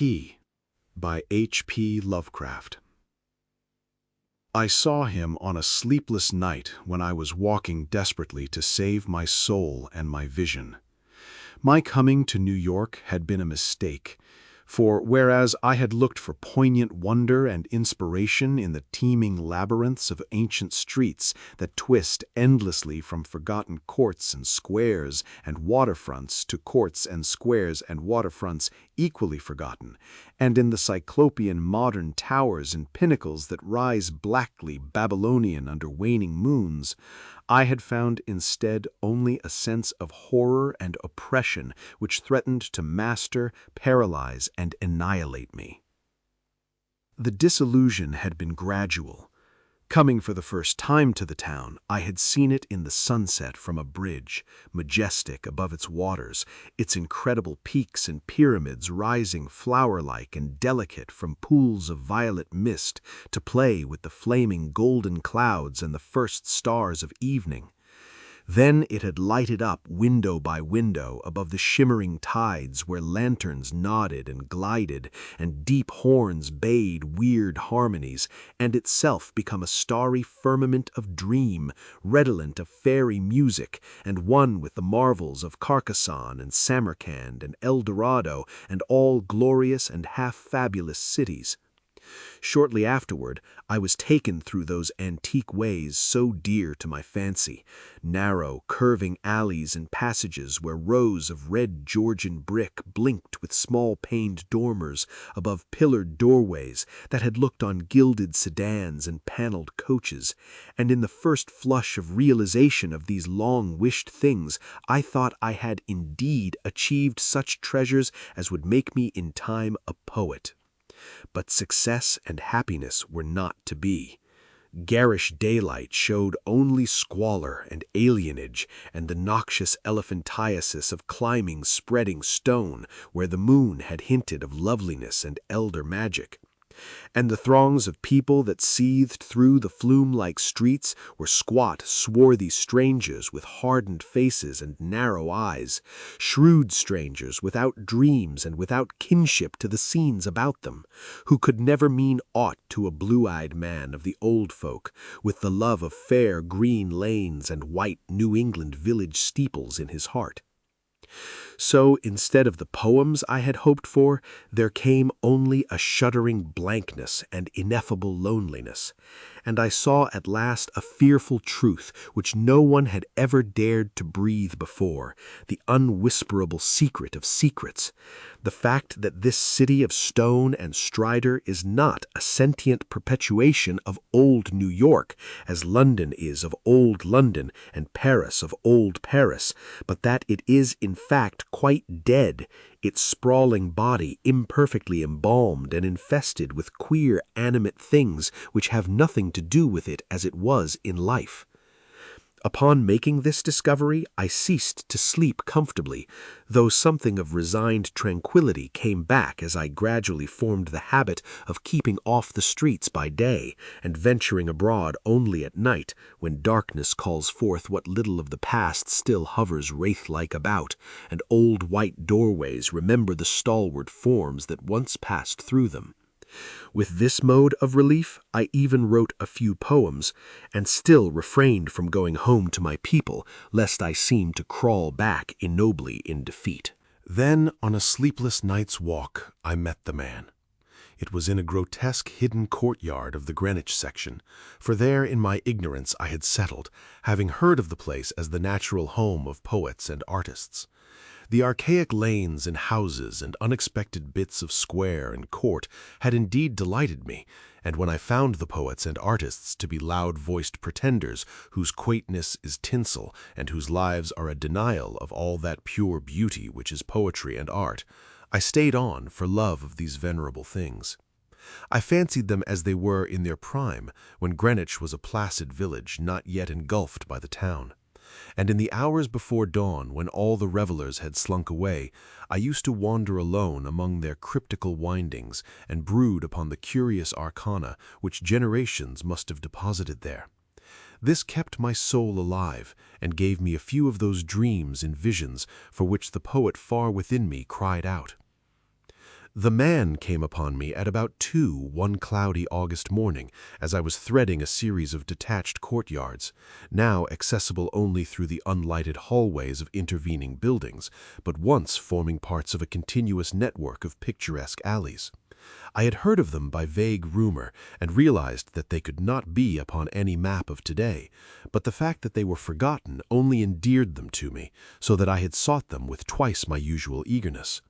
He by H.P. Lovecraft. I saw him on a sleepless night when I was walking desperately to save my soul and my vision. My coming to New York had been a mistake, for whereas I had looked for poignant wonder and inspiration in the teeming labyrinths of ancient streets that twist endlessly from forgotten courts and squares and waterfronts to courts and squares and waterfronts equally forgotten, and in the cyclopean modern towers and pinnacles that rise blackly Babylonian under waning moons, I had found instead only a sense of horror and oppression which threatened to master, paralyze, and annihilate me. The disillusion had been gradual. Coming for the first time to the town, I had seen it in the sunset from a bridge, majestic above its waters, its incredible peaks and pyramids rising flower-like and delicate from pools of violet mist to play with the flaming golden clouds and the first stars of evening. Then it had lighted up window by window above the shimmering tides where lanterns nodded and glided and deep horns bayed weird harmonies, and itself become a starry firmament of dream, redolent of fairy music, and one with the marvels of Carcassonne and Samarcand and El Dorado and all glorious and half-fabulous cities. Shortly afterward, I was taken through those antique ways so dear to my fancy, narrow, curving alleys and passages where rows of red Georgian brick blinked with small-paned dormers above pillared doorways that had looked on gilded sedans and paneled coaches, and in the first flush of realization of these long-wished things, I thought I had indeed achieved such treasures as would make me in time a poet. But success and happiness were not to be. Garish daylight showed only squalor and alienage and the noxious elephantiasis of climbing spreading stone where the moon had hinted of loveliness and elder magic. And the throngs of people that seethed through the flume-like streets were squat, swarthy strangers with hardened faces and narrow eyes, shrewd strangers without dreams and without kinship to the scenes about them, who could never mean aught to a blue-eyed man of the old folk, with the love of fair green lanes and white New England village steeples in his heart. So, instead of the poems I had hoped for, there came only a shuddering blankness and ineffable loneliness, and I saw at last a fearful truth which no one had ever dared to breathe before, the unwhisperable secret of secrets, the fact that this city of stone and strider is not a sentient perpetuation of old New York, as London is of old London and Paris of old Paris, but that it is in fact quite dead, its sprawling body imperfectly embalmed and infested with queer animate things which have nothing to do with it as it was in life. Upon making this discovery, I ceased to sleep comfortably, though something of resigned tranquility came back as I gradually formed the habit of keeping off the streets by day and venturing abroad only at night, when darkness calls forth what little of the past still hovers wraith-like about, and old white doorways remember the stalwart forms that once passed through them. With this mode of relief, I even wrote a few poems, and still refrained from going home to my people, lest I seem to crawl back ignobly in defeat. Then, on a sleepless night's walk, I met the man. It was in a grotesque hidden courtyard of the Greenwich section, for there in my ignorance I had settled, having heard of the place as the natural home of poets and artists. The archaic lanes and houses and unexpected bits of square and court had indeed delighted me, and when I found the poets and artists to be loud-voiced pretenders whose quaintness is tinsel and whose lives are a denial of all that pure beauty which is poetry and art, I stayed on for love of these venerable things. I fancied them as they were in their prime, when Greenwich was a placid village not yet engulfed by the town. And in the hours before dawn, when all the revelers had slunk away, I used to wander alone among their cryptical windings and brood upon the curious arcana which generations must have deposited there. This kept my soul alive and gave me a few of those dreams and visions for which the poet far within me cried out. The man came upon me at about 2 one cloudy August morning as I was threading a series of detached courtyards, now accessible only through the unlighted hallways of intervening buildings, but once forming parts of a continuous network of picturesque alleys. I had heard of them by vague rumor and realized that they could not be upon any map of today, but the fact that they were forgotten only endeared them to me, so that I had sought them with twice my usual eagerness.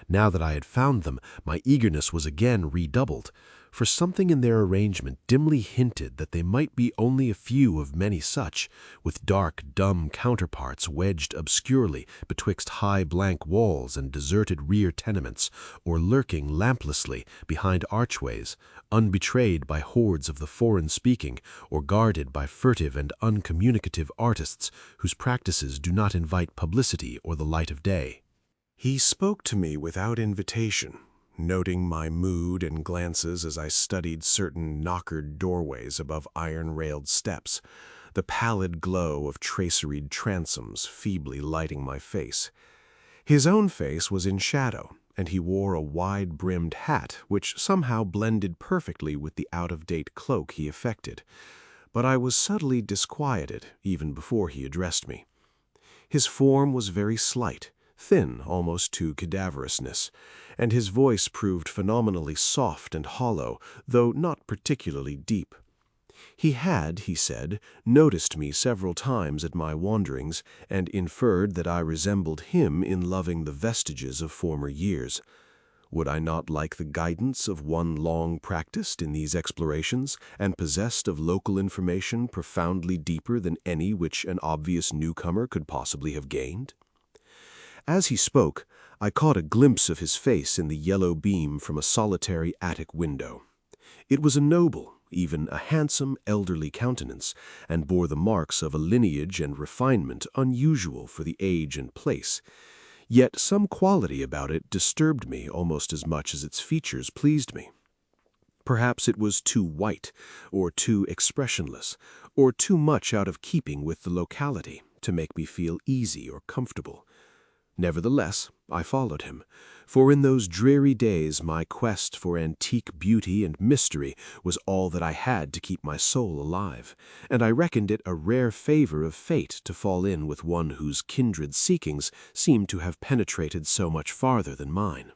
Now that I had found them, my eagerness was again redoubled, for something in their arrangement dimly hinted that they might be only a few of many such, with dark, dumb counterparts wedged obscurely betwixt high blank walls and deserted rear tenements, or lurking lamplessly behind archways, unbetrayed by hordes of the foreign-speaking, or guarded by furtive and uncommunicative artists whose practices do not invite publicity or the light of day. He spoke to me without invitation, noting my mood and glances as I studied certain knockered doorways above iron-railed steps, the pallid glow of traceried transoms feebly lighting my face. His own face was in shadow, and he wore a wide-brimmed hat which somehow blended perfectly with the out-of-date cloak he affected. But I was subtly disquieted even before he addressed me. His form was very slight, thin almost to cadaverousness, and his voice proved phenomenally soft and hollow, though not particularly deep. He had, he said, noticed me several times at my wanderings, and inferred that I resembled him in loving the vestiges of former years. Would I not like the guidance of one long practiced in these explorations, and possessed of local information profoundly deeper than any which an obvious newcomer could possibly have gained? As he spoke, I caught a glimpse of his face in the yellow beam from a solitary attic window. It was a noble, even a handsome, elderly countenance, and bore the marks of a lineage and refinement unusual for the age and place. Yet some quality about it disturbed me almost as much as its features pleased me. Perhaps it was too white, or too expressionless, or too much out of keeping with the locality to make me feel easy or comfortable. Nevertheless, I followed him, for in those dreary days my quest for antique beauty and mystery was all that I had to keep my soul alive, and I reckoned it a rare favor of fate to fall in with one whose kindred seekings seemed to have penetrated so much farther than mine.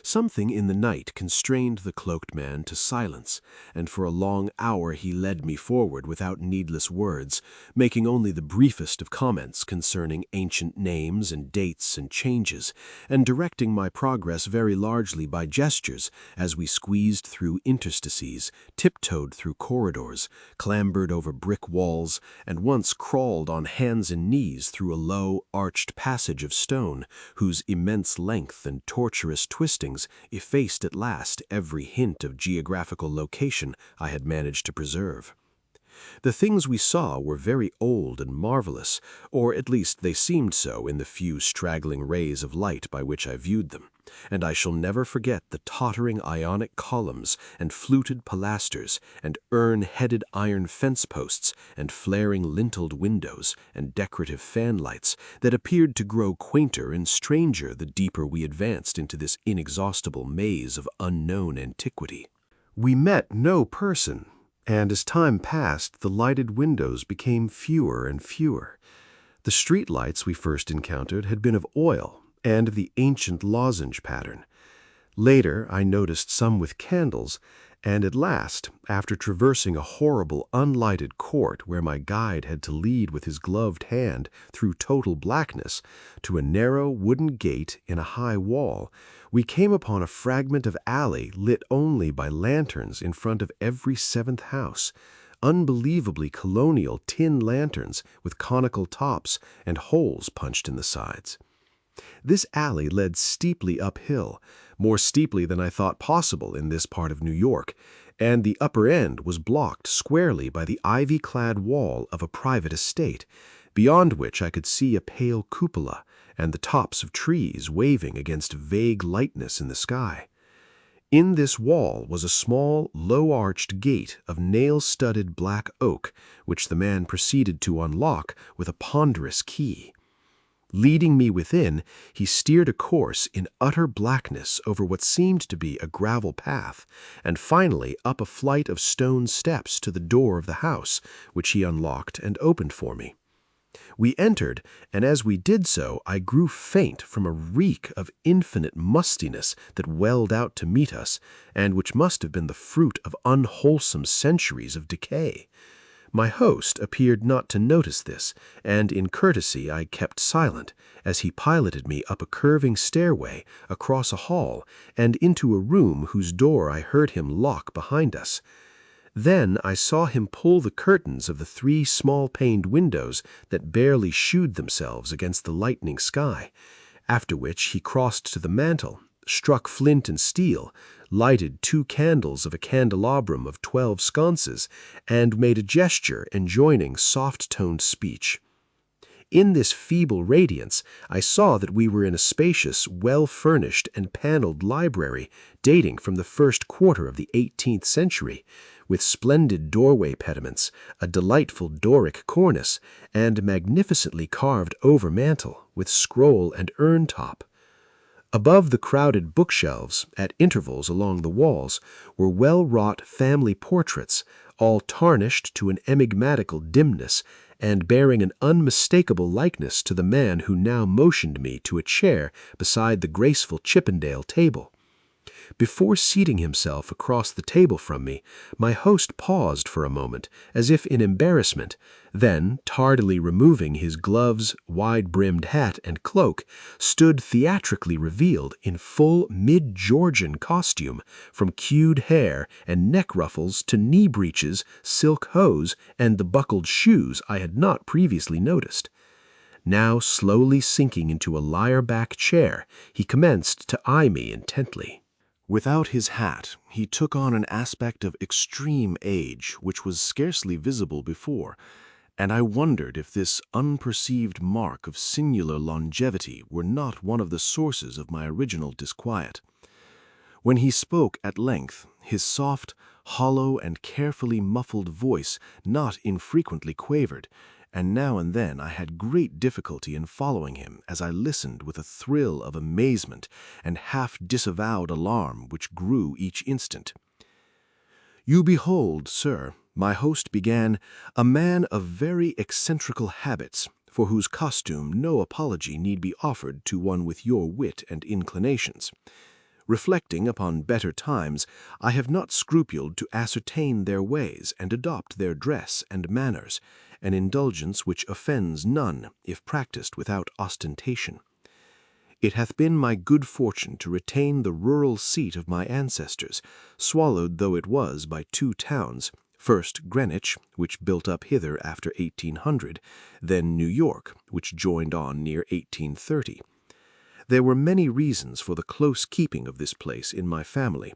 Something in the night constrained the cloaked man to silence, and for a long hour he led me forward without needless words, making only the briefest of comments concerning ancient names and dates and changes, and directing my progress very largely by gestures as we squeezed through interstices, tiptoed through corridors, clambered over brick walls, and once crawled on hands and knees through a low, arched passage of stone, whose immense length and tortuous twistings effaced at last every hint of geographical location I had managed to preserve. The things we saw were very old and marvelous, or at least they seemed so in the few straggling rays of light by which I viewed them, and I shall never forget the tottering Ionic columns and fluted pilasters and urn-headed iron fence posts and flaring linteled windows and decorative fanlights that appeared to grow quainter and stranger the deeper we advanced into this inexhaustible maze of unknown antiquity. We met no person, and as time passed, the lighted windows became fewer and fewer. The street lights we first encountered had been of oil and of the ancient lozenge pattern. Later, I noticed some with candles, and at last, after traversing a horrible unlighted court where my guide had to lead with his gloved hand through total blackness to a narrow wooden gate in a high wall, we came upon a fragment of alley lit only by lanterns in front of every seventh house, unbelievably colonial tin lanterns with conical tops and holes punched in the sides. This alley led steeply uphill, more steeply than I thought possible in this part of New York, and the upper end was blocked squarely by the ivy-clad wall of a private estate, beyond which I could see a pale cupola and the tops of trees waving against vague lightness in the sky. In this wall was a small, low-arched gate of nail-studded black oak, which the man proceeded to unlock with a ponderous key. Leading me within, he steered a course in utter blackness over what seemed to be a gravel path, and finally up a flight of stone steps to the door of the house, which he unlocked and opened for me. We entered, and as we did so, I grew faint from a reek of infinite mustiness that welled out to meet us, and which must have been the fruit of unwholesome centuries of decay. My host appeared not to notice this, and in courtesy I kept silent, as he piloted me up a curving stairway, across a hall, and into a room whose door I heard him lock behind us. Then I saw him pull the curtains of the 3 small-paned windows that barely shewed themselves against the lightening sky, after which he crossed to the mantel, struck flint and steel, lighted 2 candles of a candelabrum of 12 sconces, and made a gesture enjoining soft-toned speech. In this feeble radiance, I saw that we were in a spacious, well-furnished and paneled library dating from the first quarter of the 18th century, with splendid doorway pediments, a delightful Doric cornice, and magnificently carved over-mantel with scroll and urn-top. Above the crowded bookshelves, at intervals along the walls, were well-wrought family portraits, all tarnished to an enigmatical dimness, and bearing an unmistakable likeness to the man who now motioned me to a chair beside the graceful Chippendale table. Before seating himself across the table from me, my host paused for a moment, as if in embarrassment, then, tardily removing his gloves, wide-brimmed hat, and cloak, stood theatrically revealed in full mid-Georgian costume, from queued hair and neck ruffles to knee breeches, silk hose, and the buckled shoes I had not previously noticed. Now slowly sinking into a lyre-back chair, he commenced to eye me intently. Without his hat, he took on an aspect of extreme age which was scarcely visible before, and I wondered if this unperceived mark of singular longevity were not one of the sources of my original disquiet. When he spoke at length, his soft, hollow, and carefully muffled voice not infrequently quavered, and now and then I had great difficulty in following him as I listened with a thrill of amazement and half-disavowed alarm which grew each instant. "You behold, sir," my host began, "a man of very eccentrical habits, for whose costume no apology need be offered to one with your wit and inclinations. Reflecting upon better times, I have not scrupled to ascertain their ways and adopt their dress and manners, an indulgence which offends none if practiced without ostentation. It hath been my good fortune to retain the rural seat of my ancestors, swallowed though it was by 2 towns, first Greenwich, which built up hither after 1800, then New York, which joined on near 1830. There were many reasons for the close keeping of this place in my family,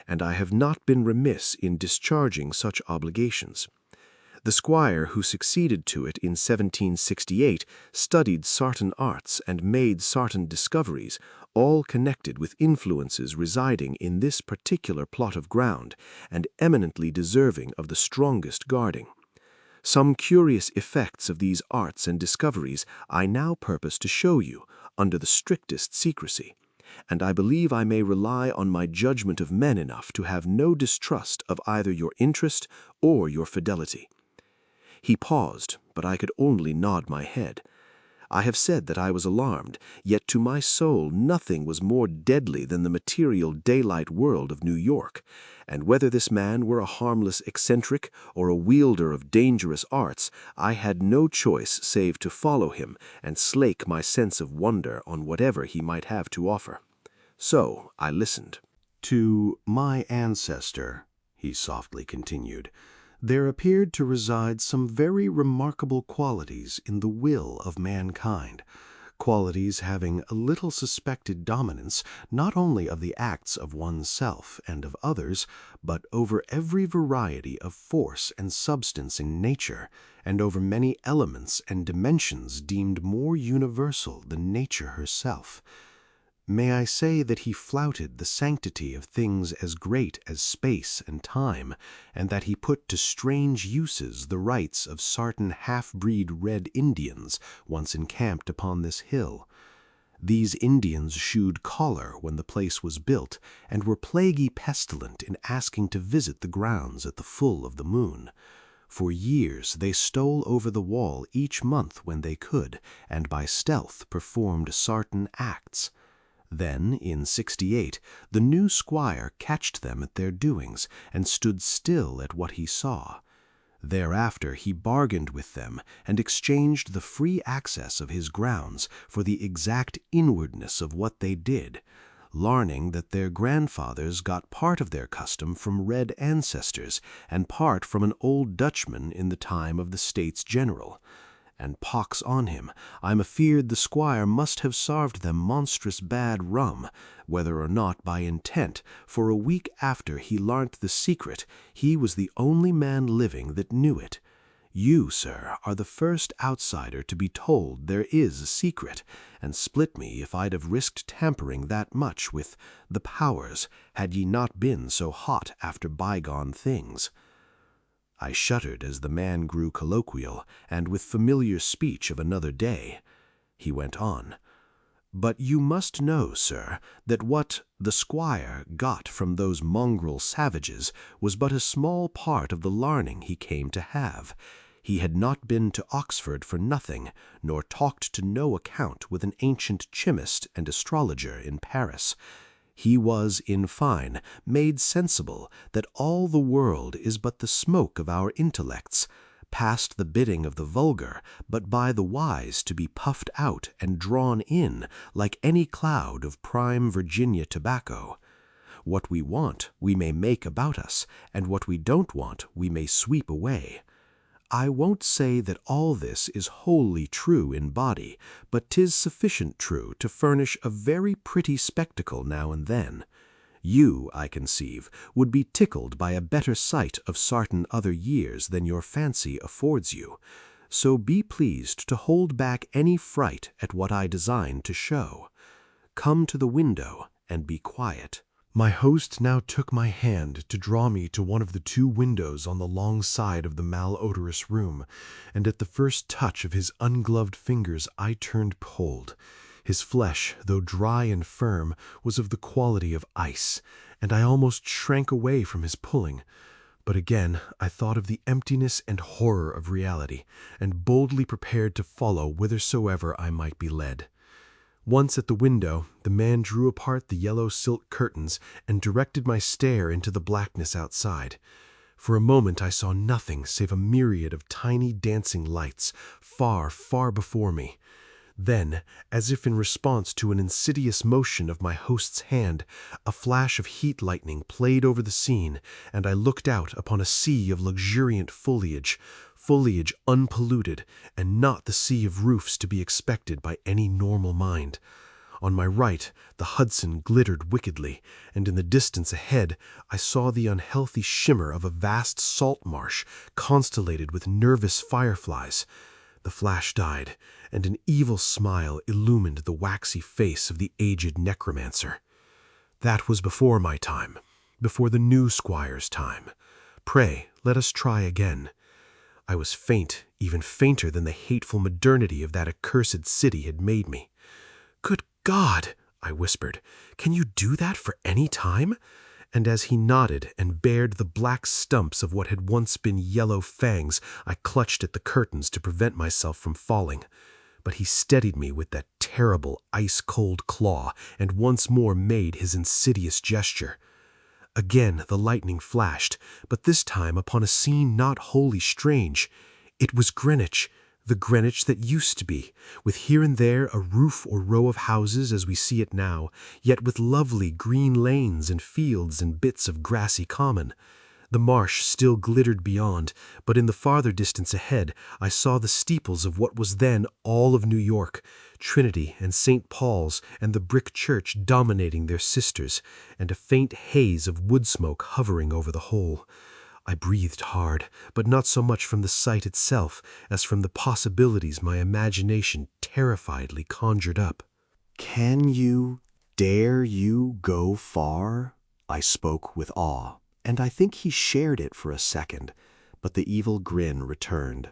and I have not been remiss in discharging such obligations. The squire who succeeded to it in 1768 studied certain arts and made certain discoveries, all connected with influences residing in this particular plot of ground, and eminently deserving of the strongest guarding. Some curious effects of these arts and discoveries I now purpose to show you, under the strictest secrecy, and I believe I may rely on my judgment of men enough to have no distrust of either your interest or your fidelity." He paused, but I could only nod my head. I have said that I was alarmed, yet to my soul nothing was more deadly than the material daylight world of New York, and whether this man were a harmless eccentric or a wielder of dangerous arts, I had no choice save to follow him and slake my sense of wonder on whatever he might have to offer. So I listened. "To my ancestor," he softly continued, "there appeared to reside some very remarkable qualities in the will of mankind, qualities having a little suspected dominance not only of the acts of oneself and of others, but over every variety of force and substance in nature, and over many elements and dimensions deemed more universal than nature herself. May I say that he flouted the sanctity of things as great as space and time, and that he put to strange uses the rights of certain half-breed Red Indians once encamped upon this hill. These Indians shewed choler when the place was built, and were plaguy pestilent in asking to visit the grounds at the full of the moon. For years they stole over the wall each month when they could, and by stealth performed certain acts. Then, in 68, the new squire catched them at their doings, and stood still at what he saw. Thereafter he bargained with them, and exchanged the free access of his grounds for the exact inwardness of what they did, larning that their grandfathers got part of their custom from red ancestors, and part from an old Dutchman in the time of the States General. And pox on him, I'm afeard the squire must have sarved them monstrous bad rum, whether or not by intent, for a week after he larnt the secret, he was the only man living that knew it. You, sir, are the first outsider to be told there is a secret, and split me if I'd have risked tampering that much with the powers, had ye not been so hot after bygone things. I shuddered as the man grew colloquial, and with familiar speech of another day. He went on, "But you must know, sir, that what the squire got from those mongrel savages was but a small part of the larning he came to have. He had not been to Oxford for nothing, nor talked to no account with an ancient chymist and astrologer in Paris. He was, in fine, made sensible that all the world is but the smoke of our intellects, past the bidding of the vulgar, but by the wise to be puffed out and drawn in like any cloud of prime Virginia tobacco. What we want we may make about us, and what we don't want we may sweep away. I won't say that all this is wholly true in body, but 'tis sufficient true to furnish a very pretty spectacle now and then. You, I conceive, would be tickled by a better sight of sartain other years than your fancy affords you, so be pleased to hold back any fright at what I design to show. Come to the window and be quiet." My host now took my hand to draw me to one of the two windows on the long side of the malodorous room, and at the first touch of his ungloved fingers I turned cold. His flesh, though dry and firm, was of the quality of ice, and I almost shrank away from his pulling. But again I thought of the emptiness and horror of reality, and boldly prepared to follow whithersoever I might be led. Once at the window, the man drew apart the yellow silk curtains and directed my stare into the blackness outside. For a moment I saw nothing save a myriad of tiny dancing lights, far, far before me. Then, as if in response to an insidious motion of my host's hand, a flash of heat lightning played over the scene, and I looked out upon a sea of luxuriant foliage unpolluted, and not the sea of roofs to be expected by any normal mind. On my right, the Hudson glittered wickedly, and in the distance ahead I saw the unhealthy shimmer of a vast salt marsh constellated with nervous fireflies. The flash died, and an evil smile illumined the waxy face of the aged necromancer. That was before my time, before the new squire's time. Pray, let us try again. I was faint, even fainter than the hateful modernity of that accursed city had made me. "Good God!" I whispered. "Can you do that for any time?" And as he nodded and bared the black stumps of what had once been yellow fangs, I clutched at the curtains to prevent myself from falling. But he steadied me with that terrible ice-cold claw, and once more made his insidious gesture. Again the lightning flashed, but this time upon a scene not wholly strange. It was Greenwich, the Greenwich that used to be, with here and there a roof or row of houses as we see it now, yet with lovely green lanes and fields and bits of grassy common. The marsh still glittered beyond, but in the farther distance ahead I saw the steeples of what was then all of New York, Trinity and St. Paul's and the brick church dominating their sisters, and a faint haze of wood smoke hovering over the whole. I breathed hard, but not so much from the sight itself as from the possibilities my imagination terrifiedly conjured up. Can you Dare you go far? I spoke with awe, and I think he shared it for a second, but the evil grin returned.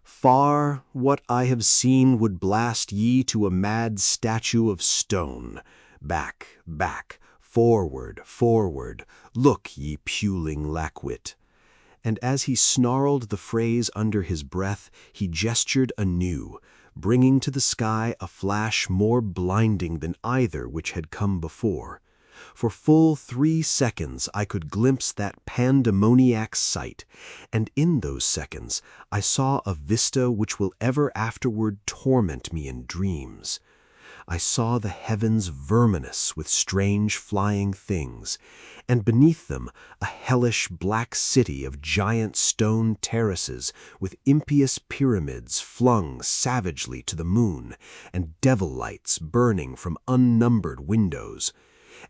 Far, what I have seen would blast ye to a mad statue of stone. Back, back, forward, forward, look, ye puling lackwit. And as he snarled the phrase under his breath, he gestured anew, bringing to the sky a flash more blinding than either which had come before. For full 3 seconds I could glimpse that pandemoniac sight, and in those seconds I saw a vista which will ever afterward torment me in dreams. I saw the heavens verminous with strange flying things, and beneath them a hellish black city of giant stone terraces with impious pyramids flung savagely to the moon, and devil lights burning from unnumbered windows.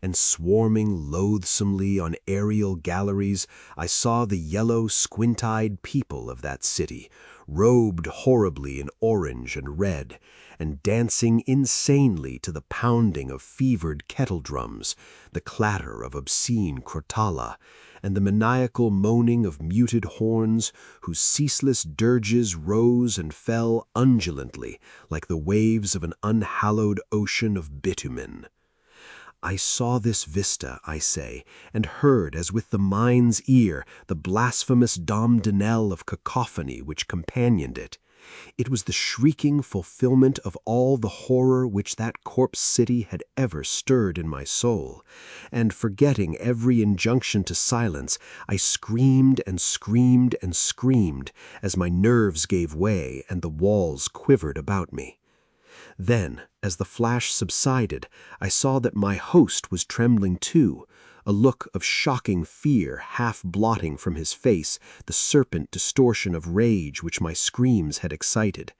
And swarming loathsomely on aerial galleries, I saw the yellow, squint-eyed people of that city, robed horribly in orange and red, and dancing insanely to the pounding of fevered kettle drums, the clatter of obscene crotala, and the maniacal moaning of muted horns, whose ceaseless dirges rose and fell undulantly like the waves of an unhallowed ocean of bitumen. I saw this vista, I say, and heard as with the mind's ear the blasphemous dom-de-knell of cacophony which companioned it. It was the shrieking fulfillment of all the horror which that corpse city had ever stirred in my soul, and forgetting every injunction to silence, I screamed and screamed and screamed as my nerves gave way and the walls quivered about me. Then, as the flash subsided, I saw that my host was trembling too, a look of shocking fear half blotting from his face the serpent distortion of rage which my screams had excited.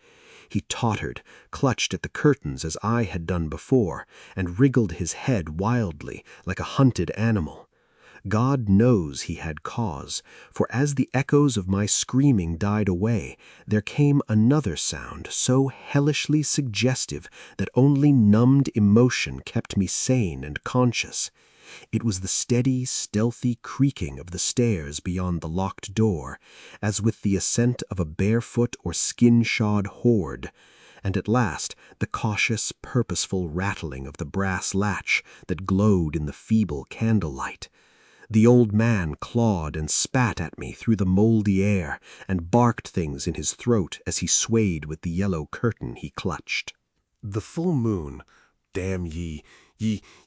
He tottered, clutched at the curtains as I had done before, and wriggled his head wildly, like a hunted animal. God knows he had cause, for as the echoes of my screaming died away, there came another sound so hellishly suggestive that only numbed emotion kept me sane and conscious. It was the steady, stealthy creaking of the stairs beyond the locked door, as with the ascent of a barefoot or skin-shod horde, and at last the cautious, purposeful rattling of the brass latch that glowed in the feeble candlelight. The old man clawed and spat at me through the moldy air and barked things in his throat as he swayed with the yellow curtain he clutched. The full moon, damn ye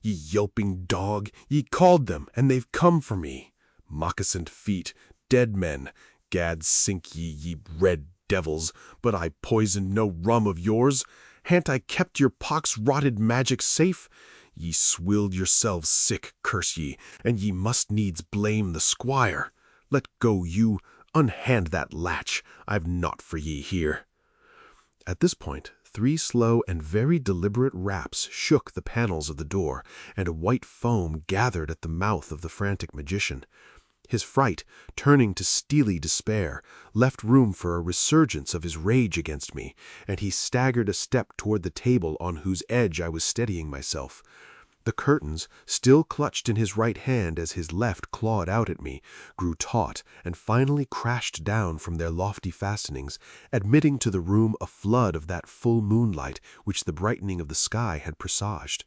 yelping dog, ye called them, and they've come for me. Moccasined feet, dead men, gad sink ye red devils, but I poisoned no rum of yours. Han't I kept your pox-rotted magic safe? Ye swilled yourselves sick, curse ye, and ye must needs blame the squire. Let go, you, unhand that latch, I've naught for ye here. At this point, 3 slow and very deliberate raps shook the panels of the door, and a white foam gathered at the mouth of the frantic magician. His fright, turning to steely despair, left room for a resurgence of his rage against me, and he staggered a step toward the table on whose edge I was steadying myself. The curtains, still clutched in his right hand as his left clawed out at me, grew taut and finally crashed down from their lofty fastenings, admitting to the room a flood of that full moonlight which the brightening of the sky had presaged.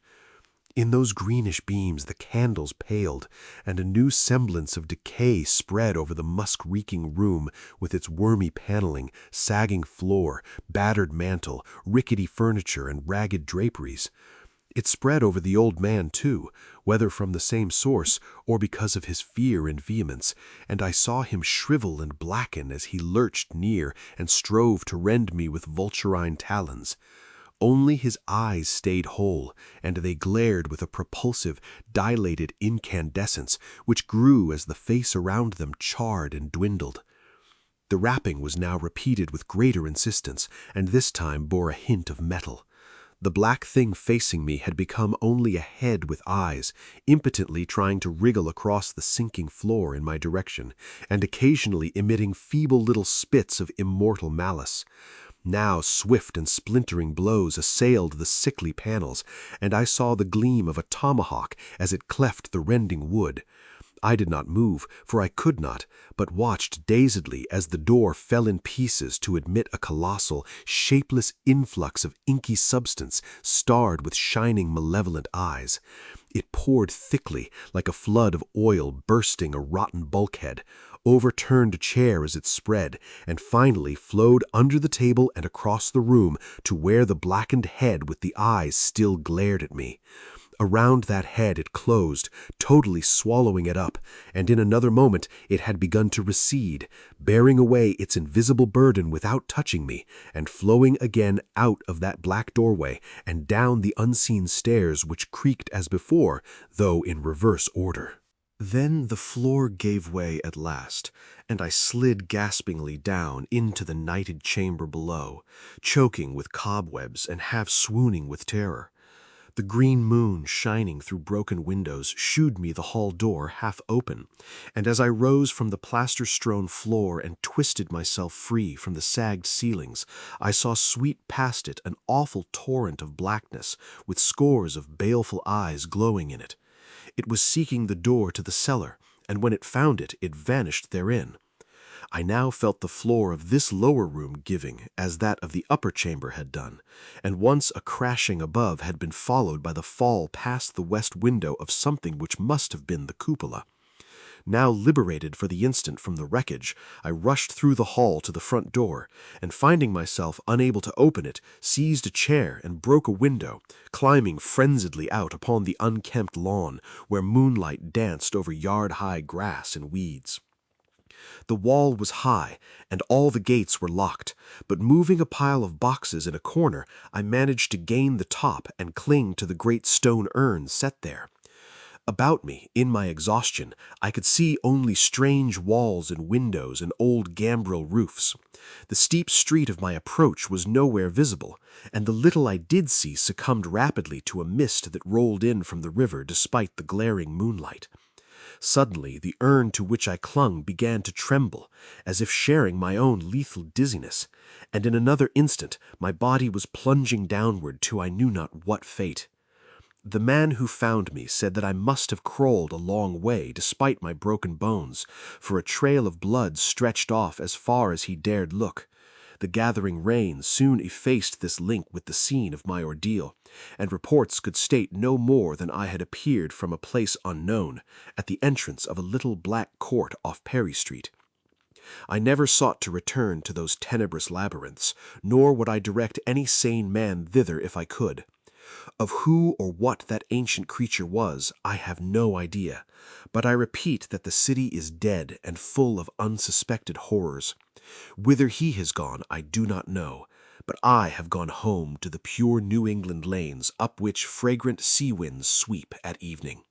In those greenish beams the candles paled, and a new semblance of decay spread over the musk-reeking room with its wormy paneling, sagging floor, battered mantel, rickety furniture, and ragged draperies. It spread over the old man, too, whether from the same source or because of his fear and vehemence, and I saw him shrivel and blacken as he lurched near and strove to rend me with vulturine talons. Only his eyes stayed whole, and they glared with a propulsive, dilated incandescence which grew as the face around them charred and dwindled. The rapping was now repeated with greater insistence, and this time bore a hint of metal. The black thing facing me had become only a head with eyes, impotently trying to wriggle across the sinking floor in my direction, and occasionally emitting feeble little spits of immortal malice. Now swift and splintering blows assailed the sickly panels, and I saw the gleam of a tomahawk as it cleft the rending wood. I did not move, for I could not, but watched dazedly as the door fell in pieces to admit a colossal, shapeless influx of inky substance starred with shining, malevolent eyes. It poured thickly, like a flood of oil bursting a rotten bulkhead, overturned a chair as it spread, and finally flowed under the table and across the room to where the blackened head with the eyes still glared at me. Around that head it closed, totally swallowing it up, and in another moment it had begun to recede, bearing away its invisible burden without touching me, and flowing again out of that black doorway and down the unseen stairs which creaked as before, though in reverse order. Then the floor gave way at last, and I slid gaspingly down into the nighted chamber below, choking with cobwebs and half swooning with terror. The green moon shining through broken windows shewed me the hall door half open, and as I rose from the plaster-strewn floor and twisted myself free from the sagged ceilings, I saw sweep past it an awful torrent of blackness, with scores of baleful eyes glowing in it. It was seeking the door to the cellar, and when it found it, it vanished therein. I now felt the floor of this lower room giving, as that of the upper chamber had done, and once a crashing above had been followed by the fall past the west window of something which must have been the cupola. Now liberated for the instant from the wreckage, I rushed through the hall to the front door, and finding myself unable to open it, seized a chair and broke a window, climbing frenziedly out upon the unkempt lawn, where moonlight danced over yard-high grass and weeds. The wall was high, and all the gates were locked, but moving a pile of boxes in a corner, I managed to gain the top and cling to the great stone urn set there. About me, in my exhaustion, I could see only strange walls and windows and old gambrel roofs. The steep street of my approach was nowhere visible, and the little I did see succumbed rapidly to a mist that rolled in from the river despite the glaring moonlight. Suddenly, the urn to which I clung began to tremble, as if sharing my own lethal dizziness, and in another instant my body was plunging downward to I knew not what fate. The man who found me said that I must have crawled a long way despite my broken bones, for a trail of blood stretched off as far as he dared look. The gathering rain soon effaced this link with the scene of my ordeal, and reports could state no more than I had appeared from a place unknown, at the entrance of a little black court off Perry Street. I never sought to return to those tenebrous labyrinths, nor would I direct any sane man thither if I could. Of who or what that ancient creature was, I have no idea, but I repeat that the city is dead and full of unsuspected horrors. Whither he has gone, I do not know, but I have gone home to the pure New England lanes up which fragrant sea winds sweep at evening.